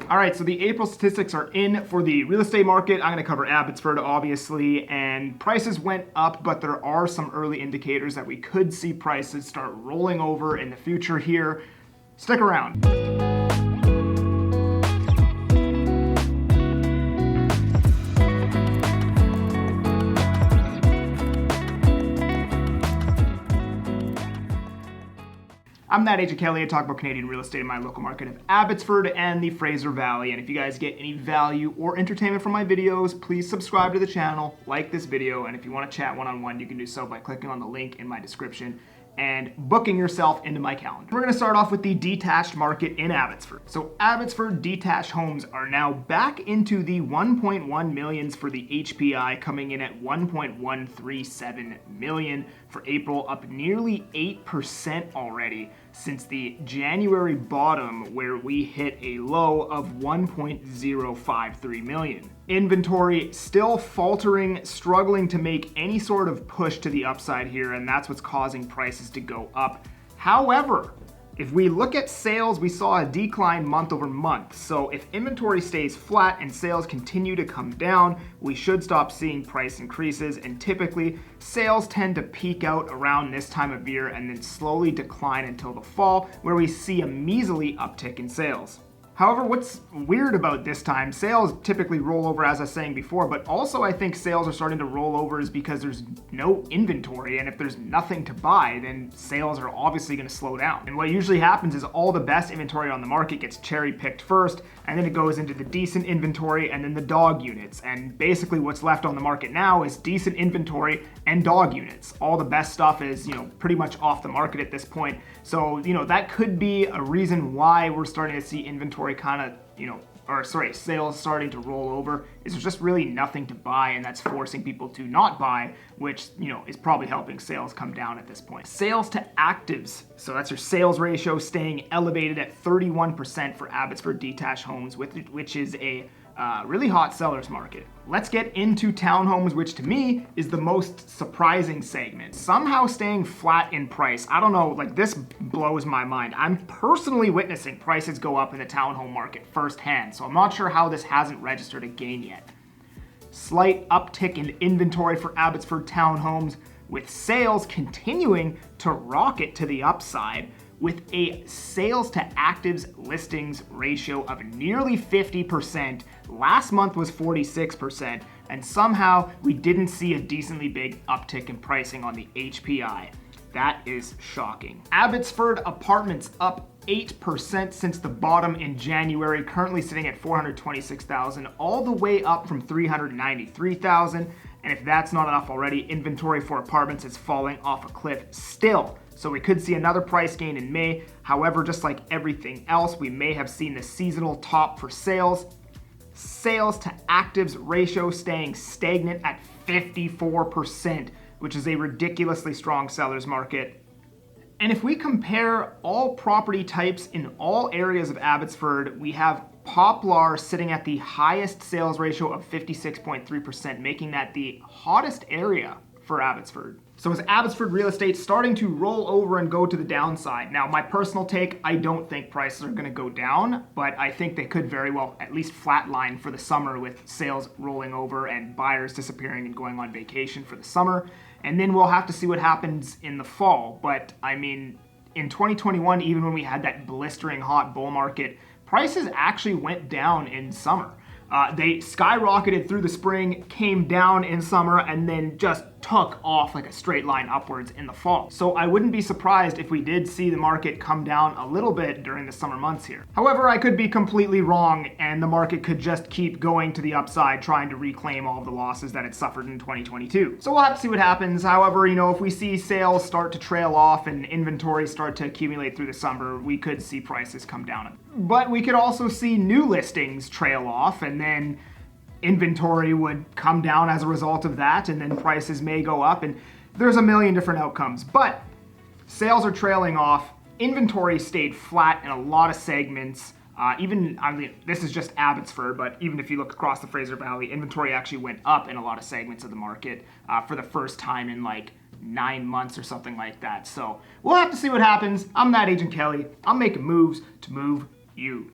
All right, so the April statistics are in for the real estate market. I'm going to cover Abbotsford, obviously, and prices went up, but there are some early indicators that we could see prices start rolling over in the future here. Stick around. I'm that agent Kelly. I talk about Canadian real estate in my local market of Abbotsford and the Fraser Valley. And if you guys get any value or entertainment from my videos, please subscribe to the channel, like this video, and if you want to chat one-on-one, you can do so by clicking on the link in my description and booking yourself into my calendar. We're going to start off with the detached market in Abbotsford. So Abbotsford detached homes are now back into the 1.1 millions for the HPI, coming in at 1.137 million for April, up nearly 8% already since the January bottom where we hit a low of 1.053 million. Inventory still faltering, struggling to make any sort of push to the upside here, and that's what's causing prices to go up. However, if we look at sales, we saw a decline month over month. So if inventory stays flat and sales continue to come down, we should stop seeing price increases. And typically, sales tend to peak out around this time of year and then slowly decline until the fall, where we see a measly uptick in sales. However, what's weird about this time, sales typically roll over, as I was saying before, but also I think sales are starting to roll over is because there's no inventory, and if there's nothing to buy, then sales are obviously going to slow down. And what usually happens is all the best inventory on the market gets cherry-picked first, and then it goes into the decent inventory and then the dog units. And basically what's left on the market now is decent inventory and dog units. All the best stuff is, pretty much off the market at this point. So, that could be a reason why we're starting to see inventory sales starting to roll over, is there's just really nothing to buy, and that's forcing people to not buy, which, is probably helping sales come down at this point. Sales to actives, so that's your sales ratio, staying elevated at 31% for Abbotsford detached homes, which is a really hot seller's market. Let's get into townhomes, which to me is the most surprising segment. Somehow staying flat in price. I don't know, this blows my mind. I'm personally witnessing prices go up in the townhome market firsthand, so I'm not sure how this hasn't registered a gain yet. Slight uptick in inventory for Abbotsford townhomes, with sales continuing to rocket to the upside, with a sales to actives listings ratio of nearly 50%. Last month was 46%, and somehow we didn't see a decently big uptick in pricing on the HPI. That is shocking. Abbotsford apartments up 8% since the bottom in January, currently sitting at 426,000, all the way up from 393,000. And if that's not enough already, inventory for apartments is falling off a cliff still. So we could see another price gain in May. However, just like everything else, we may have seen the seasonal top for sales. Sales to actives ratio staying stagnant at 54%, which is a ridiculously strong seller's market. And if we compare all property types in all areas of Abbotsford, we have Poplar sitting at the highest sales ratio of 56.3%, making that the hottest area for Abbotsford. So is Abbotsford real estate starting to roll over and go to the downside? Now, my personal take, I don't think prices are going to go down, but I think they could very well at least flatline for the summer, with sales rolling over and buyers disappearing and going on vacation for the summer. And then we'll have to see what happens in the fall. But I mean, in 2021, even when we had that blistering hot bull market, prices actually went down in summer. They skyrocketed through the spring, came down in summer, and then just took off like a straight line upwards in the fall. So I wouldn't be surprised if we did see the market come down a little bit during the summer months here. However, I could be completely wrong, and the market could just keep going to the upside, trying to reclaim all of the losses that it suffered in 2022. So we'll have to see what happens. However, if we see sales start to trail off and inventory start to accumulate through the summer, we could see prices come down. But we could also see new listings trail off, and then inventory would come down as a result of that, and then prices may go up, and there's a million different outcomes. But sales are trailing off, inventory stayed flat in a lot of segments. This is just Abbotsford, but even if you look across the Fraser Valley, inventory actually went up in a lot of segments of the market for the first time in 9 months or something like that. So we'll have to see what happens. I'm that Agent Kelly. I'm making moves to move you.